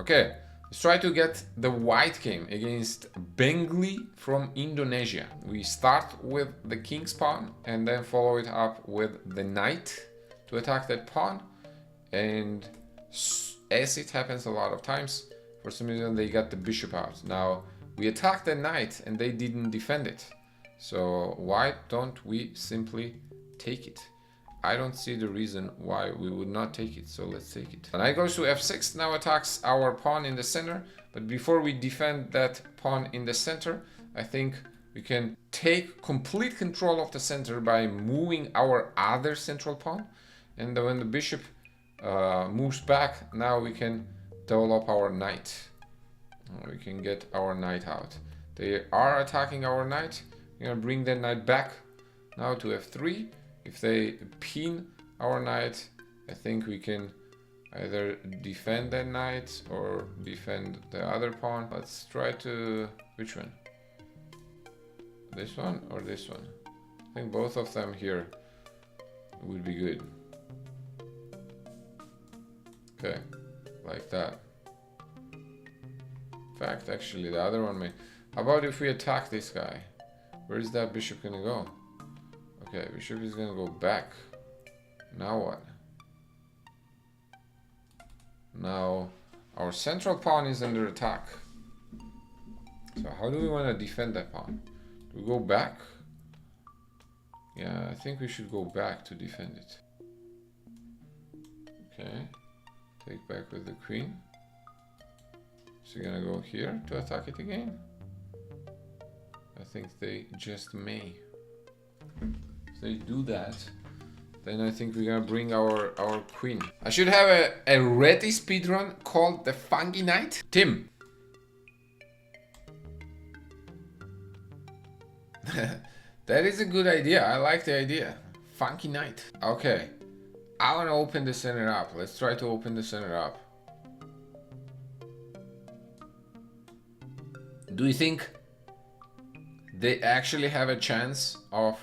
Okay, let's try to get the white game against Bengali from Indonesia. We start with the king's pawn and then follow it up with the knight to attack that pawn. And as it happens a lot of times, for some reason they got the bishop out. Now we attacked the knight and they didn't defend it. So why don't we simply take it? I don't see the reason why we would not take it, so let's take it. Knight goes to f6, now attacks our pawn in the center, but before we defend that pawn in the center, I think we can take complete control of the center by moving our other central pawn, and when the bishop moves back, now we can develop our knight. We can get our knight out. They are attacking our knight. We're gonna bring the knight back now to f3. If they pin our knight, I think we can either defend that knight or defend the other pawn. Let's try to... which one? This one or this one? I think both of them here would be good. Okay, like that. In fact, actually, the other one may... How about if we attack this guy? Where is that bishop gonna go? Okay, bishop is gonna go back. Now what? Now our central pawn is under attack. So how do we want to defend that pawn? Do we go back? Yeah, I think we should go back to defend it. Okay, take back with the queen. So you're gonna go here to attack it again? I think they just may. If they do that, then I think we're gonna bring our queen. I should have a ready speedrun called the Funky Knight. Tim. That is a good idea. I like the idea. Funky Knight. Okay. I wanna open the center up. Let's try to open the center up. Do you think they actually have a chance of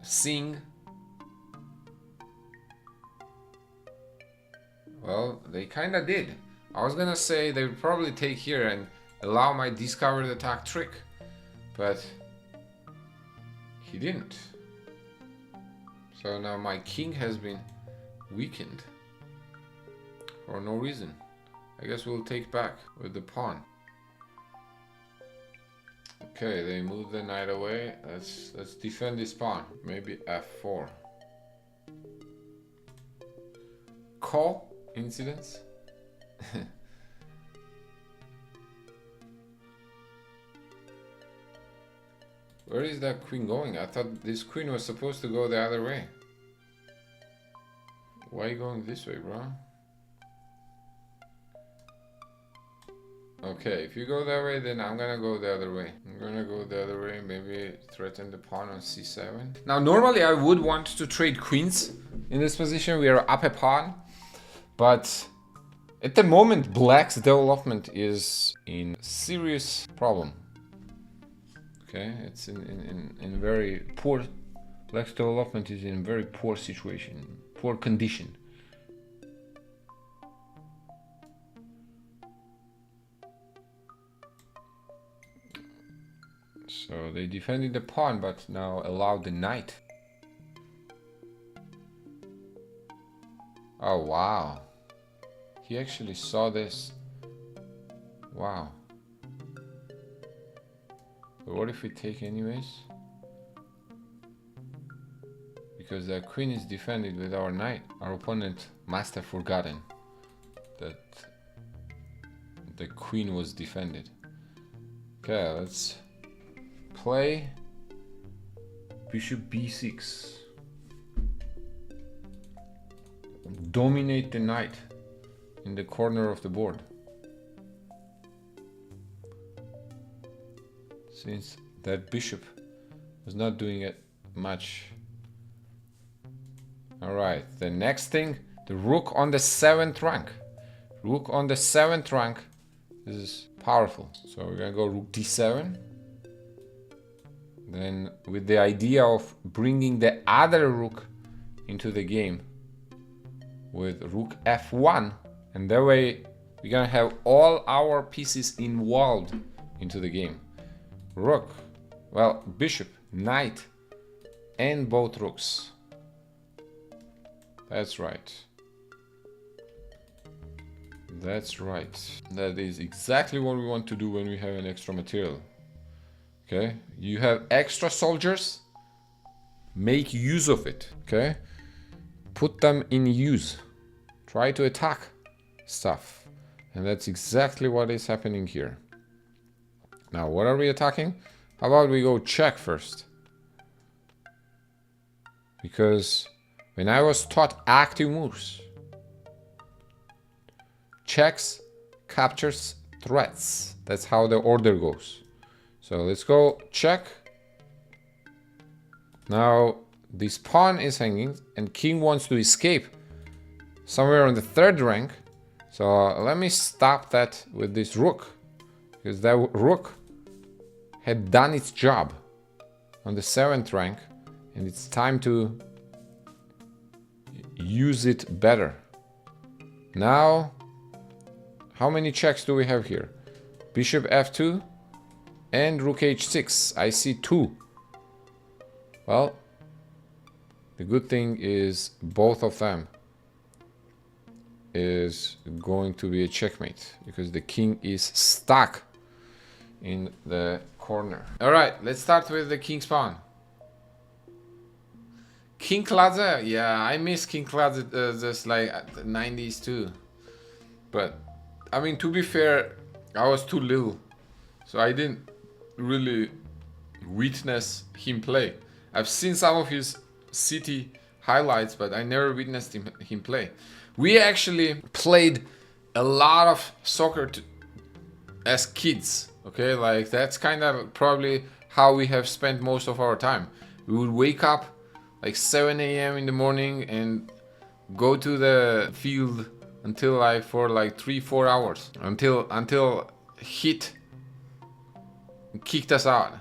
seeing? Well, they kinda did. I was gonna say they would probably take here and allow my discovered attack trick, but he didn't. So now my king has been weakened for no reason. I guess we'll take back with the pawn. Okay, they move the knight away. Let's defend this pawn. Maybe f4. Coincidence? Where is that queen going? I thought this queen was supposed to go the other way. Why are you going this way, bro? Okay, if you go that way, then I'm gonna go the other way. I'm gonna go the other way, maybe threaten the pawn on c7. Now, normally I would want to trade queens in this position. We are up a pawn, but at the moment, black's development is in serious problem. Okay, it's in very poor, black's development is in very poor situation, poor condition. So they defended the pawn, but now allowed the knight. Oh, wow. He actually saw this. Wow. But what if we take anyways? Because the queen is defended with our knight. Our opponent must have forgotten that the queen was defended. Okay, let's play bishop b6. Dominate the knight in the corner of the board. Since that bishop was not doing it much. Alright, the next thing, the rook on the 7th rank. Rook on the 7th rank is powerful. So we're gonna go rook d7. Then with the idea of bringing the other rook into the game with rook f1 And that way, we're gonna have all our pieces involved into the game. Rook, well, bishop, knight, and both rooks. That's right. That's right. That is exactly what we want to do when we have an extra material. Okay, you have extra soldiers, make use of it. Okay, put them in use. Try to attack stuff. And that's exactly what is happening here. Now, what are we attacking? How about we go check first? Because when I was taught active moves, checks, captures, threats. That's how the order goes. So let's go check. Now this pawn is hanging and king wants to escape somewhere on the 3rd rank. So let me stop that with this rook, because that rook had done its job on the 7th rank and it's time to use it better. Now, how many checks do we have here? Bishop f2 and rook h6. I see 2. Well, the good thing is both of them is going to be a checkmate because the king is stuck in the corner. All right, let's start with the king's pawn. King Kladze, yeah, I miss King Kladze just like at the 90s too. But I mean, to be fair, I was too little, so I didn't really witness him play. I've seen some of his city highlights, but I never witnessed him play. We actually played a lot of soccer as kids, okay? Like that's kind of probably how we have spent most of our time. We would wake up like 7 a.m. in the morning and go to the field until like for like 3-4 hours until Heat kicked us out.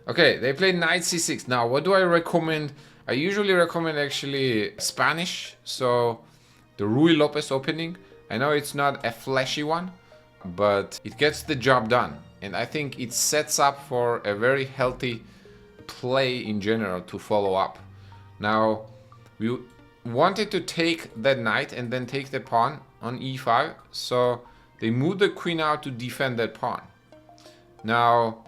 Okay, they played knight c6. Now, what do I recommend? I usually recommend actually Spanish. So the Rui Lopez opening. I know it's not a flashy one, but it gets the job done. And I think it sets up for a very healthy play in general to follow up. Now, we wanted to take that knight and then take the pawn on e5. So they moved the queen out to defend that pawn. Now,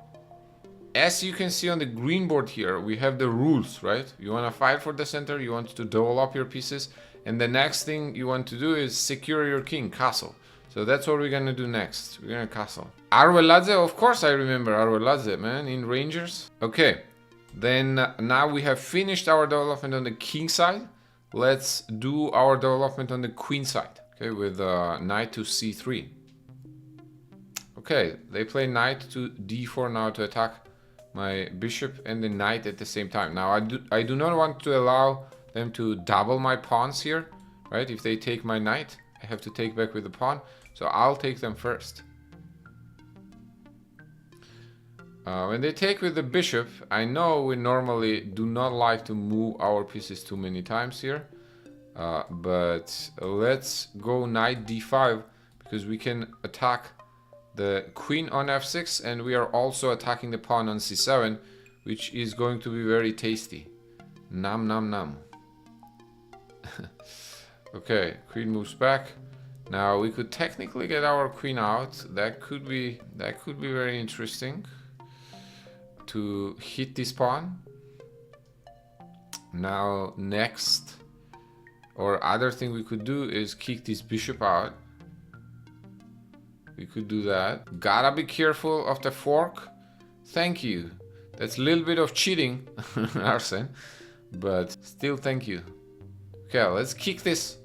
as you can see on the green board here, we have the rules, right? You want to fight for the center, you want to double up your pieces, and the next thing you want to do is secure your king, castle. So that's what we're gonna do next. We're gonna castle. Arveladze, of course I remember Arveladze, man, in Rangers. Okay, then now we have finished our development on the king side. Let's do our development on the queen side, okay, with knight to c3. Okay, they play knight to d4 now to attack my bishop and the knight at the same time. Now I do not want to allow them to double my pawns here, right? If they take my knight, I have to take back with the pawn, so I'll take them first. When they take with the bishop, I know we normally do not like to move our pieces too many times here, but let's go knight d5 because we can attack the queen on f6 and we are also attacking the pawn on c7, which is going to be very tasty. Nam nam nam. Okay, queen moves back. Now we could technically get our queen out. That could be very interesting to hit this pawn. Now next, or other thing we could do is kick this bishop out. We could do that. Gotta be careful of the fork. Thank you. That's a little bit of cheating, Arsene, but still thank you. Okay, let's kick this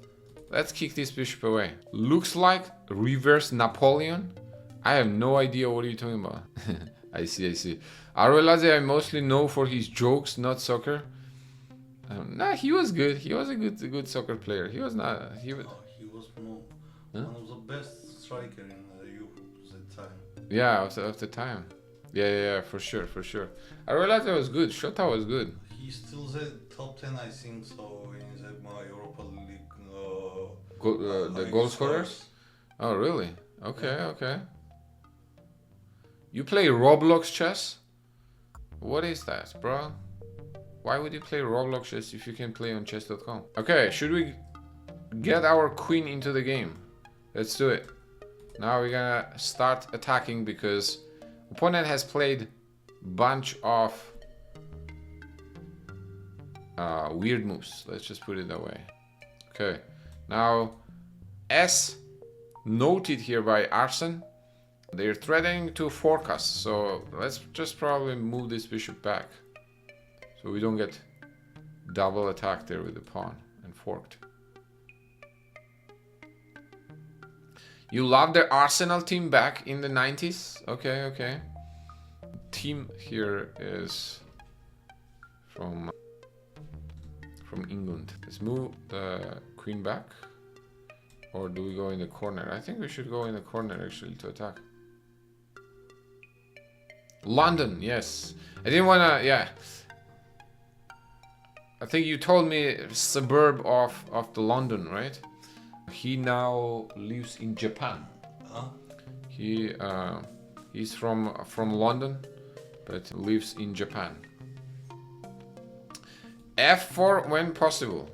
bishop away. Looks like reverse Napoleon. I have no idea what you're talking about. I see. Arveladze I mostly know for his jokes, not soccer. Nah, he was good. He was a good soccer player. He was not. He was one of the best striker in Europe at the time. Yeah, of the time. Yeah, for sure. Arveladze was good. Shota was good. He's still the top 10, I think, so in the Europa League the goal scorers? Oh, really? Okay, okay. You play Roblox chess? What is that, bro? Why would you play Roblox chess if you can play on chess.com? Okay, should we get our queen into the game? Let's do it. Now we're gonna start attacking because opponent has played bunch of weird moves. Let's just put it that way. Okay, now as noted here by Arsen, they're threatening to fork us. So let's just probably move this bishop back so we don't get double attacked there with the pawn and forked. You love the Arsenal team back in the 90s? Okay, okay. Team here is from England. Let's move the queen back. Or do we go in the corner? I think we should go in the corner actually to attack. London, yes. I didn't wanna, yeah. I think you told me suburb of the London, right? He now lives in Japan. He's from London, but lives in Japan. F4 when possible.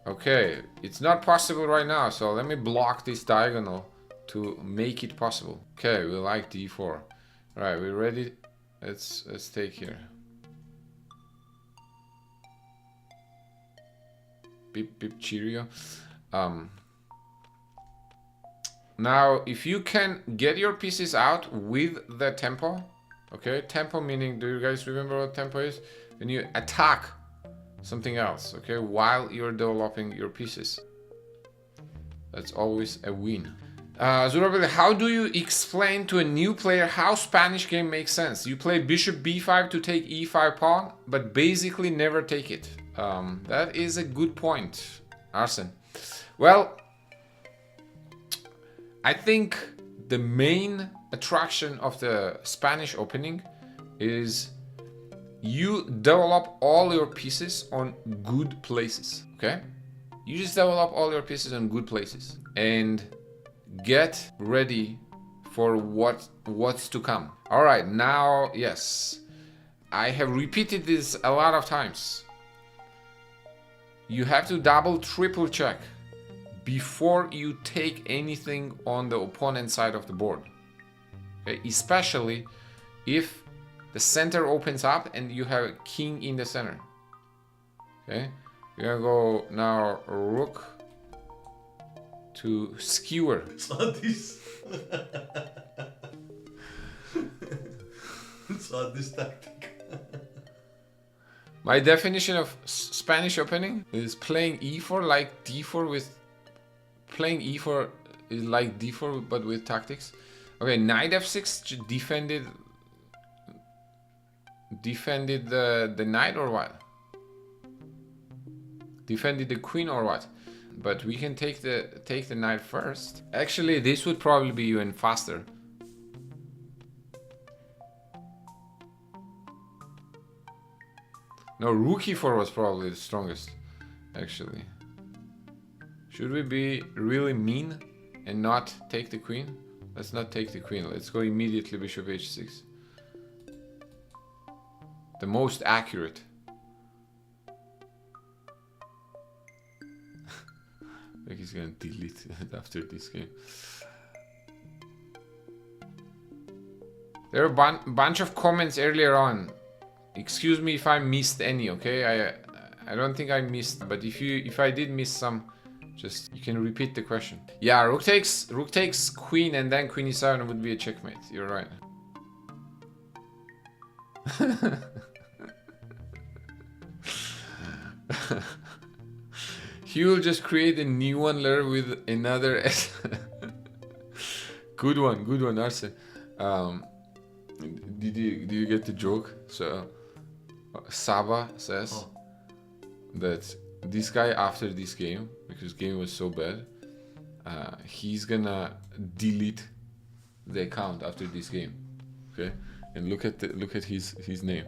Okay, it's not possible right now, so let me block this diagonal to make it possible. Okay, we like d4. All right, we're ready. Let's take here. Beep beep cheerio. Now, if you can get your pieces out with the tempo, okay? Tempo meaning, do you guys remember what tempo is? When you attack something else, okay? While you're developing your pieces. That's always a win. Zurabili, how do you explain to a new player how Spanish game makes sense? You play bishop b5 to take e5 pawn, but basically never take it. That is a good point, Arsen. Well, I think the main attraction of the Spanish opening is you develop all your pieces on good places, okay? You just develop all your pieces on good places and get ready for what's to come. All right, now, yes, I have repeated this a lot of times. You have to double, triple check before you take anything on the opponent's side of the board. Okay? Especially if the center opens up and you have a king in the center. Okay, we're gonna go now rook to skewer. Sadist. Sadist tactic. My definition of Spanish opening is playing e4 like d4 with playing e4 is like d4 but with tactics. Okay, knight f6 defended the knight or what? Defended the queen or what? But we can take the knight first. Actually, this would probably be even faster. No, rook e4 was probably the strongest, actually. Should we be really mean and not take the queen? Let's not take the queen. Let's go immediately bishop h6. The most accurate. Like he's gonna delete it after this game. There are a bunch of comments earlier on. Excuse me if I missed any, okay? I don't think I missed, but if I did miss some, just you can repeat the question. Yeah, rook takes queen and then queen e7 would be a checkmate. You're right. He will just create a new one later with another S. Good one, Arsen. Did you get the joke? So Saba says that this guy after this game, because game was so bad, he's gonna delete the account after this game. Okay, and look at his name.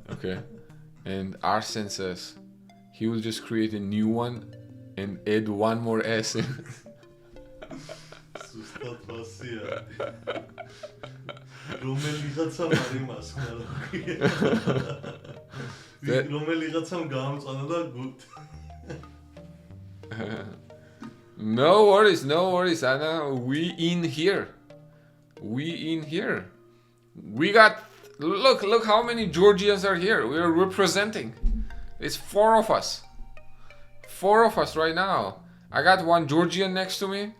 Okay, and Arsen says he will just create a new one and add one more S. Sustat Vassia. რომელიღაცამ არ იმასხნა რა ქვია. რომელიღაცამ გაამწანა და გუდ. No worries, Anna. We in here. We got. Look how many Georgians are here. We are representing. It's 4 of us. 4 of us right now. I got one Georgian next to me.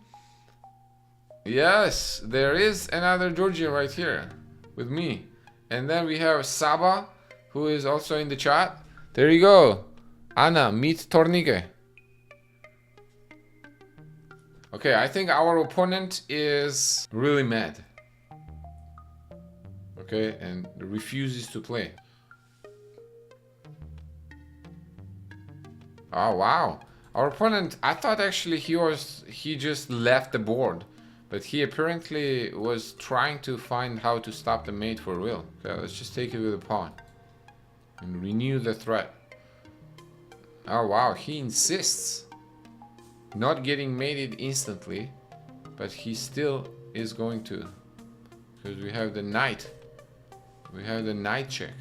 Yes, there is another Georgian right here with me. And then we have Saba, who is also in the chat. There you go. Anna, meet Tornike. Okay, I think our opponent is really mad. Okay, and refuses to play. Oh wow. Our opponent, I thought actually he just left the board. But he apparently was trying to find how to stop the mate for real. Okay, let's just take it with a pawn. And renew the threat. Oh wow, he insists. Not getting mated instantly. But he still is going to. Because we have the knight. We have the knight check.